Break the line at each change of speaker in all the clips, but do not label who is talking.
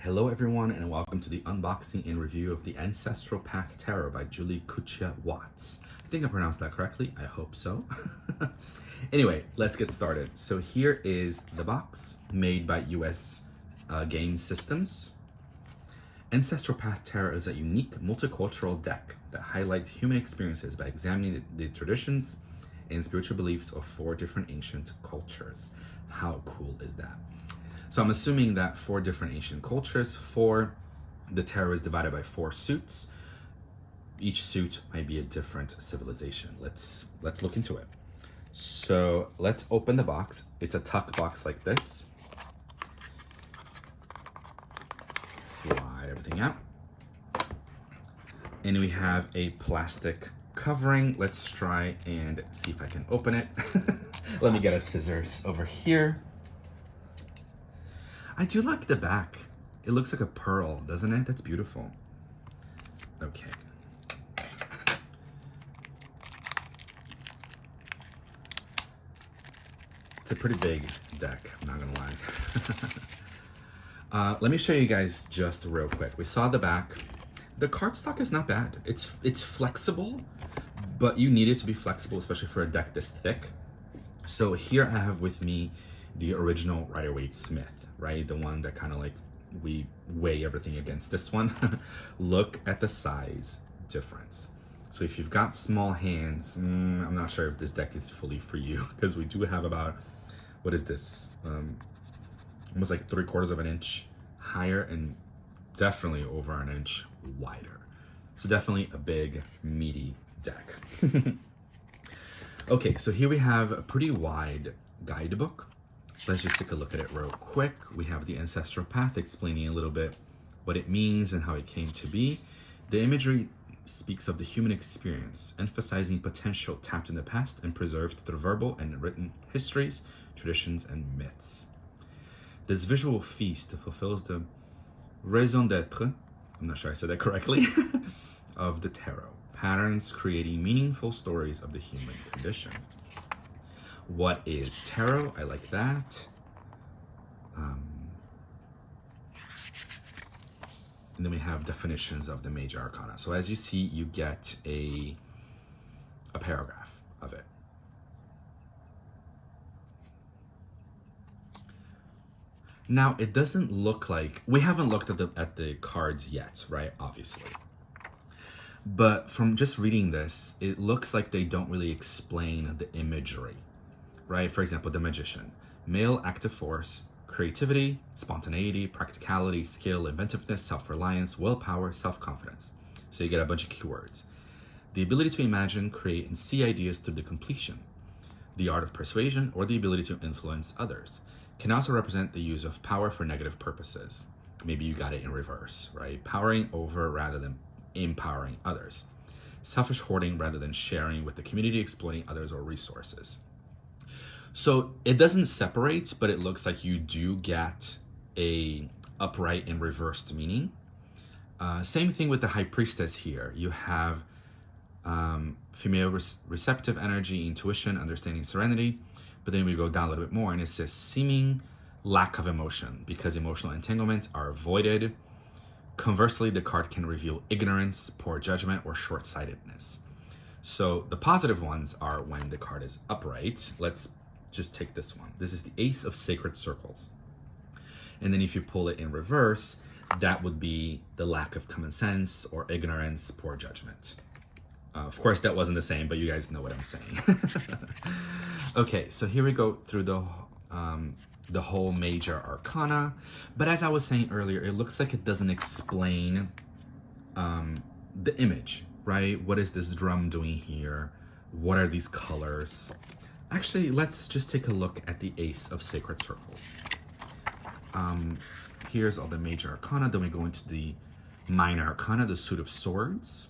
Hello everyone and welcome to the unboxing and review of the Ancestral Path Tarot by Julie Kuchia-Watts. I think I pronounced that correctly, I hope so. Anyway, let's get started. So here is the box made by US Game Systems. Ancestral Path Tarot is a unique multicultural deck that highlights human experiences by examining the traditions and spiritual beliefs of 4 different ancient cultures. How cool is that? So I'm assuming that 4 different ancient cultures, the tarot is divided by 4 suits. Each suit might be a different civilization. Let's look into it. So let's open the box. It's a tuck box like this. Slide everything out. And we have a plastic covering. Let's try and see if I can open it. Let me get a scissors over here. I do like the back. It looks like a pearl, doesn't it? That's beautiful. Okay. It's a pretty big deck, I'm not gonna lie. Let me show you guys just real quick. We saw the back. The cardstock is not bad. It's flexible, but you need it to be flexible, especially for a deck this thick. So here I have with me the original Rider-Waite-Smith. Right? The one that kind of like we weigh everything against this one. Look at the size difference. So if you've got small hands, I'm not sure if this deck is fully for you because we do have about, what is this? Almost like 3/4 of an inch higher and definitely over an inch wider. So definitely a big, meaty deck. Okay, so here we have a pretty wide guidebook. Let's just take a look at it real quick. We have the Ancestral Path explaining a little bit what it means and how it came to be. The imagery speaks of the human experience, emphasizing potential tapped in the past and preserved through verbal and written histories, traditions, and myths. This visual feast fulfills the raison d'etre, I'm not sure I said that correctly, of the tarot. Patterns creating meaningful stories of the human condition. What is tarot? I like that. And then we have definitions of the major arcana. So as you see, you get a paragraph of it. Now, it doesn't look like, we haven't looked at the cards yet, right? Obviously. But from just reading this, it looks like they don't really explain the imagery. Right? For example, the Magician. Male active force, creativity, spontaneity, practicality, skill, inventiveness, self-reliance, willpower, self-confidence. So you get a bunch of keywords. The ability to imagine, create, and see ideas through the completion. The art of persuasion, or the ability to influence others. Can also represent the use of power for negative purposes. Maybe you got it in reverse, right? Powering over rather than empowering others. Selfish hoarding rather than sharing with the community, exploiting others or resources. So it doesn't separate, but it looks like you do get a upright and reversed meaning. Same thing with the High Priestess here. You have female receptive energy, intuition, understanding, serenity. But then we go down a little bit more and it says seeming lack of emotion because emotional entanglements are avoided. Conversely, the card can reveal ignorance, poor judgment, or short-sightedness. So the positive ones are when the card is upright. Let's just take this one. This is the Ace of Sacred Circles. And then if you pull it in reverse, that would be the lack of common sense or ignorance, poor judgment. Of course, that wasn't the same, but you guys know what I'm saying. Okay, so here we go through the whole major arcana. But as I was saying earlier, it looks like it doesn't explain the image, right? What is this drum doing here? What are these colors? Actually, let's just take a look at the Ace of Sacred Circles. Here's all the major arcana. Then we go into the minor arcana, the Suit of Swords.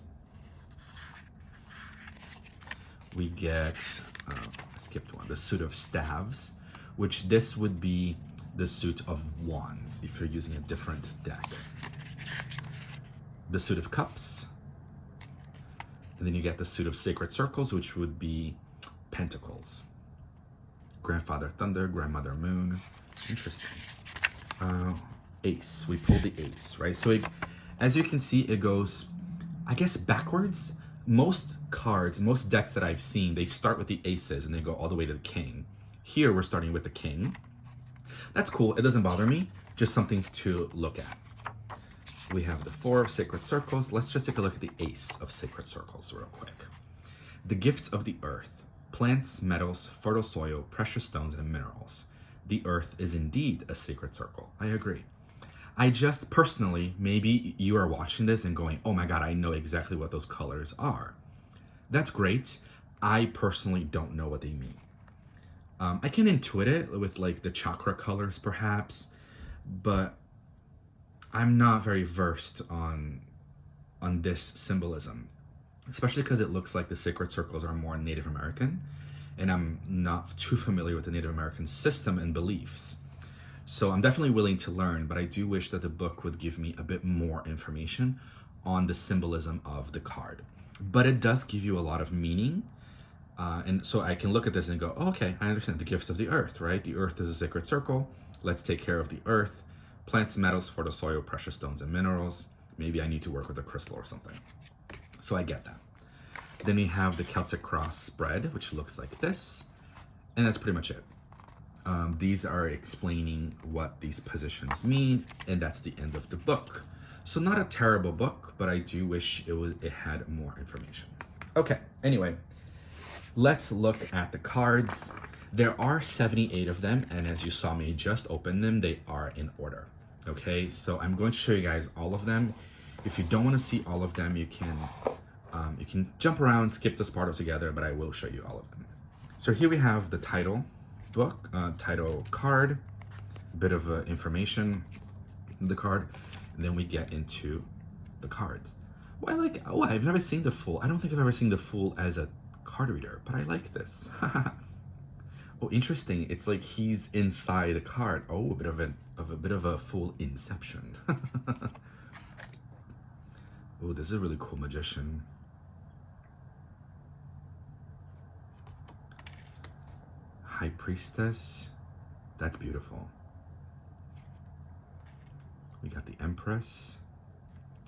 We get, skipped one, the Suit of Staves, which this would be the Suit of Wands if you're using a different deck. The Suit of Cups. And then you get the Suit of Sacred Circles, which would be Pentacles. Grandfather Thunder, Grandmother Moon. Interesting. ace. We pulled the ace, right? So as you can see, it goes, I guess, backwards. Most cards, most decks that I've seen, they start with the aces and they go all the way to the king. Here, we're starting with the king. That's cool. It doesn't bother me. Just something to look at. We have the 4 of sacred circles. Let's just take a look at the ace of sacred circles real quick. The gifts of the earth: plants, metals, fertile soil, precious stones, and minerals. The earth is indeed a sacred circle. I agree. I just personally, maybe you are watching this and going, oh my God, I know exactly what those colors are. That's great. I personally don't know what they mean. I can intuit it with like the chakra colors perhaps, but I'm not very versed on this symbolism, especially because it looks like the sacred circles are more Native American, and I'm not too familiar with the Native American system and beliefs. So I'm definitely willing to learn, but I do wish that the book would give me a bit more information on the symbolism of the card. But it does give you a lot of meaning. And so I can look at this and go, oh, okay, I understand the gifts of the earth, right? The earth is a sacred circle. Let's take care of the earth. Plants, metals, fertile soil, precious stones, and minerals. Maybe I need to work with a crystal or something. So I get that. Then we have the Celtic cross spread, which looks like this. And that's pretty much it. These are explaining what these positions mean, and that's the end of the book. So not a terrible book, but I do wish it had more information. Okay, anyway, let's look at the cards. There are 78 of them, and as you saw me just open them, they are in order. Okay, so I'm going to show you guys all of them. If you don't want to see all of them, you can jump around, skip this part altogether, but I will show you all of them. So here we have the title book, title card, a bit of information in the card, and then we get into the cards. Well, I've never seen the Fool. I don't think I've ever seen the Fool as a card reader, but I like this. Oh, interesting. It's like he's inside the card. Oh, a bit of a Fool inception. Oh, this is a really cool magician. High Priestess. That's beautiful. We got the Empress.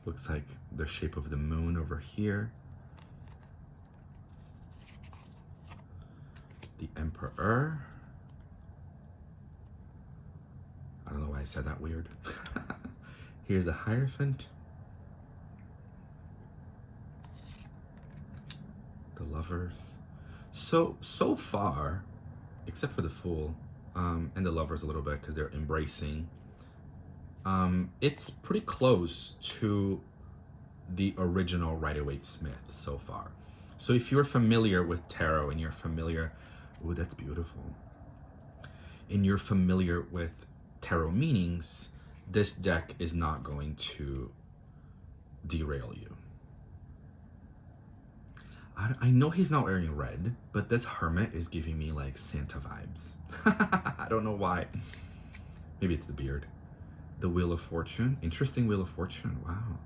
Looks like the shape of the moon over here. The Emperor. I don't know why I said that weird. Here's the Hierophant. The Lovers. So far, except for the Fool, and the Lovers a little bit because they're embracing, it's pretty close to the original Rider-Waite-Smith so far. So if you're familiar with tarot and you're familiar, oh, that's beautiful, and you're familiar with tarot meanings, this deck is not going to derail you. I know he's not wearing red, but this Hermit is giving me like Santa vibes. I don't know why. Maybe it's the beard. The Wheel of Fortune. Interesting Wheel of Fortune. Wow.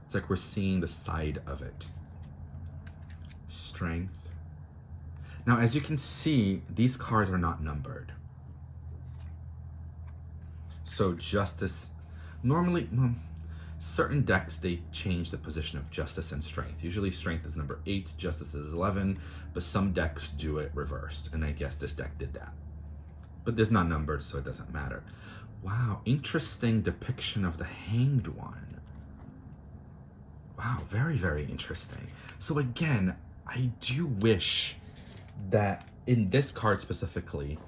It's like we're seeing the side of it. Strength. Now, as you can see, these cards are not numbered. So Justice, normally, certain decks, they change the position of Justice and Strength. Usually Strength is number 8, Justice is 11, but some decks do it reversed, and I guess this deck did that. But it's not numbered, so it doesn't matter. Wow, interesting depiction of the Hanged One. Wow, very, very interesting. So again, I do wish that in this card specifically,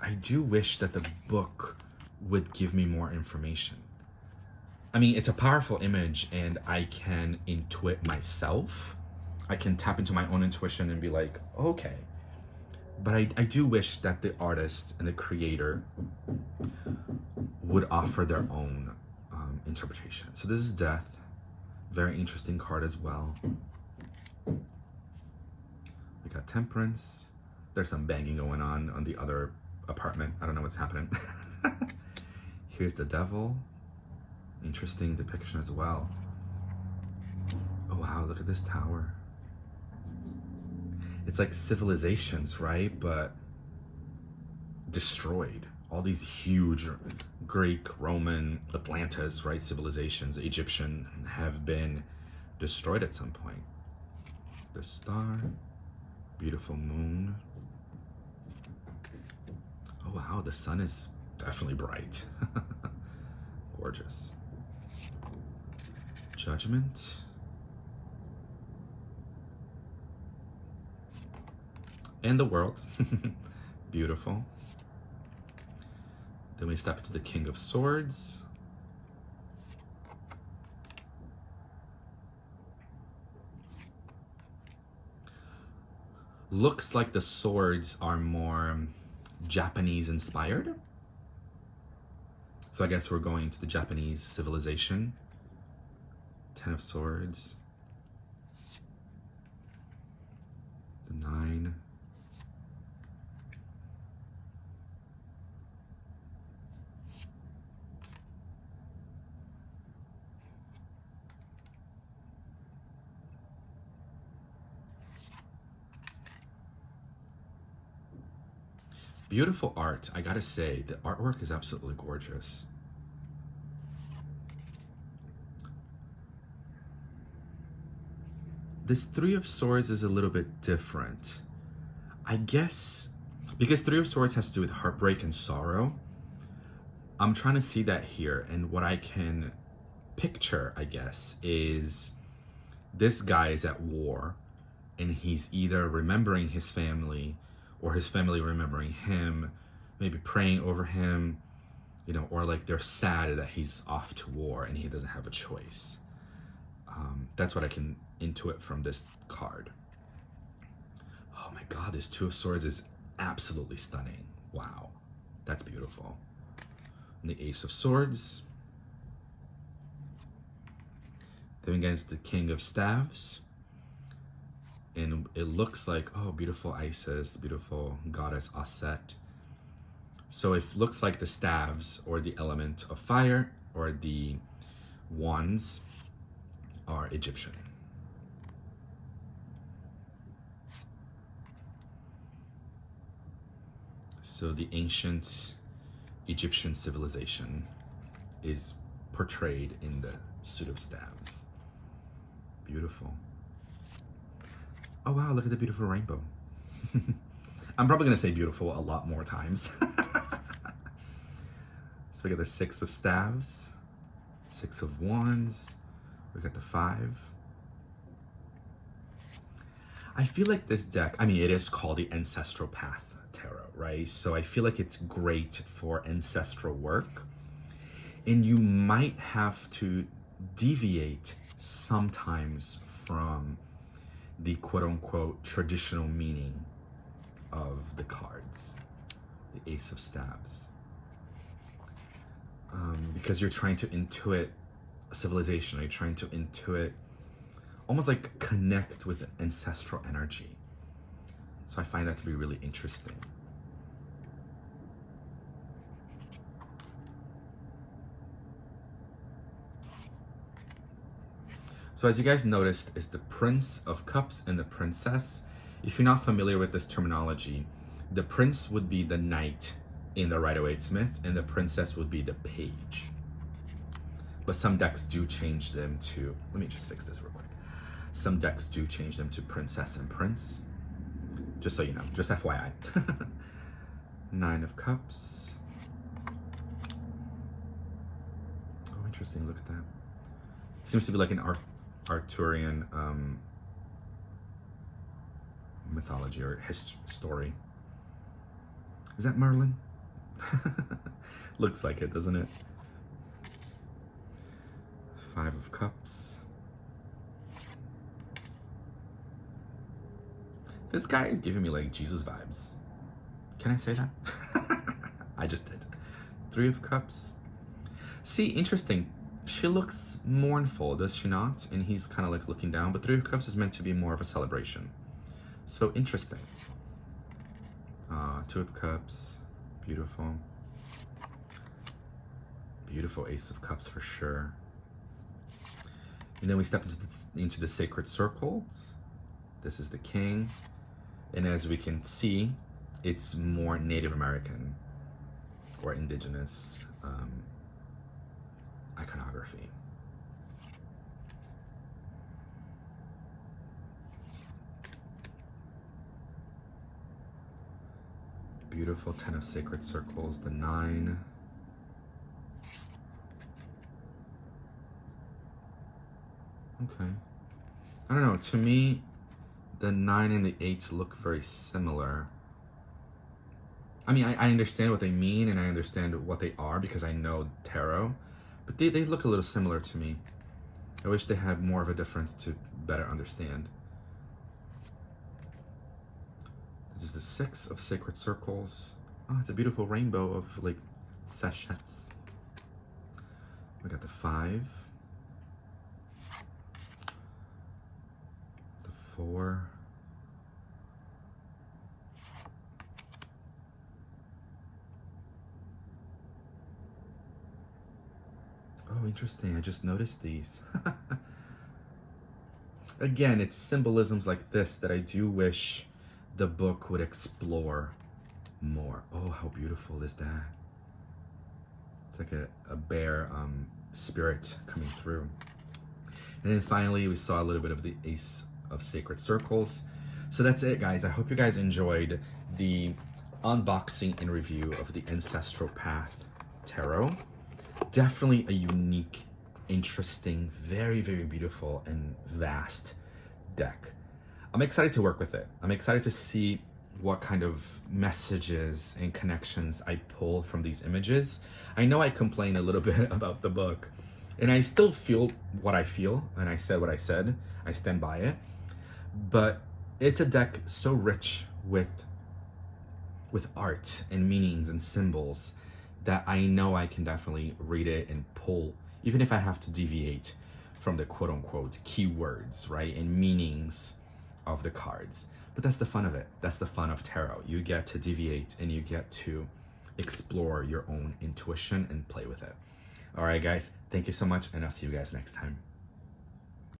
I do wish that the book would give me more information. I mean, it's a powerful image and I can intuit myself. I can tap into my own intuition and be like, okay. But I do wish that the artist and the creator would offer their own interpretation. So this is Death. Very interesting card as well. We got Temperance. There's some banging going on the other apartment. I don't know what's happening. Here's the Devil. Interesting depiction as well. Oh wow, look at this tower. It's like civilizations, right? But destroyed. all these huge Greek, Roman, Atlantis, right, civilizations, Egyptian, have been destroyed at some point. The star, beautiful moon. Oh wow, the sun is definitely bright. Gorgeous. Judgment. And the world. Beautiful. Then we step into the King of Swords. Looks like the swords are more Japanese inspired. So I guess we're going to the Japanese civilization. Ten of Swords. The 9. Beautiful art, I gotta say, the artwork is absolutely gorgeous. This 3 of Swords is a little bit different. I guess, because 3 of Swords has to do with heartbreak and sorrow, I'm trying to see that here, and what I can picture, I guess, is this guy is at war, and he's either remembering his family, or his family remembering him, maybe praying over him, you know, or like they're sad that he's off to war and he doesn't have a choice. That's what I can intuit from this card. Oh my God, this 2 of Swords is absolutely stunning. Wow, that's beautiful. And the Ace of Swords. Then we get into the King of Staves. And it looks like, oh, beautiful Isis, beautiful goddess Aset. So it looks like the staves, or the element of fire, or the wands, are Egyptian. So the ancient Egyptian civilization is portrayed in the suit of staves. Beautiful. Oh wow, look at the beautiful rainbow. I'm probably gonna say beautiful a lot more times. So we got the 6 of Staves, 6 of Wands, we got the 5. I feel like this deck, I mean, it is called the Ancestral Path Tarot, right? So I feel like it's great for ancestral work. And you might have to deviate sometimes from the quote-unquote traditional meaning of the cards, the Ace of Staves, because you're trying to intuit a civilization, you're trying to intuit, almost like connect with ancestral energy. So I find that to be really interesting. So as you guys noticed, is the Prince of Cups and the Princess. If you're not familiar with this terminology, the Prince would be the Knight in the Rider-Waite-Smith, and the Princess would be the Page. But some decks do change them to, let me just fix this real quick. Some decks do change them to Princess and Prince. Just so you know, just FYI. 9 of Cups. Oh, interesting, look at that. Seems to be like an Arthurian mythology or story. Is that Merlin? Looks like it, doesn't it? 5 of Cups. This guy is giving me like Jesus vibes. Can I say that? I just did. 3 of Cups. See, interesting. She looks mournful, does she not? And he's kind of like looking down, but 3 of Cups is meant to be more of a celebration. So interesting. 2 of Cups, beautiful. Beautiful Ace of Cups for sure. And then we step into the Sacred Circle. This is the King. And as we can see, it's more Native American. or indigenous iconography. Beautiful 10 of Sacred Circles, the 9. Okay. I don't know, to me, the 9 and the 8 look very similar. I mean, I understand what they mean and I understand what they are because I know tarot, but they look a little similar to me. I wish they had more of a difference to better understand. This is the 6 of Sacred Circles. Oh, it's a beautiful rainbow of like sachets. We got the 5. The 4. Oh, interesting. I just noticed these. Again, it's symbolisms like this that I do wish the book would explore more. Oh, how beautiful is that? It's like a bear spirit coming through. And then finally, we saw a little bit of the Ace of Sacred Circles. So that's it, guys. I hope you guys enjoyed the unboxing and review of the Ancestral Path Tarot. Definitely a unique, interesting, very, very beautiful and vast deck. I'm excited to work with it. I'm excited to see what kind of messages and connections I pull from these images. I know I complained a little bit about the book, and I still feel what I feel, and I said what I said. I stand by it. But it's a deck so rich with art and meanings and symbols that I know I can definitely read it and pull, even if I have to deviate from the quote-unquote keywords, right, and meanings of the cards. But that's the fun of it. That's the fun of tarot. You get to deviate and you get to explore your own intuition and play with it. All right, guys, thank you so much, and I'll see you guys next time.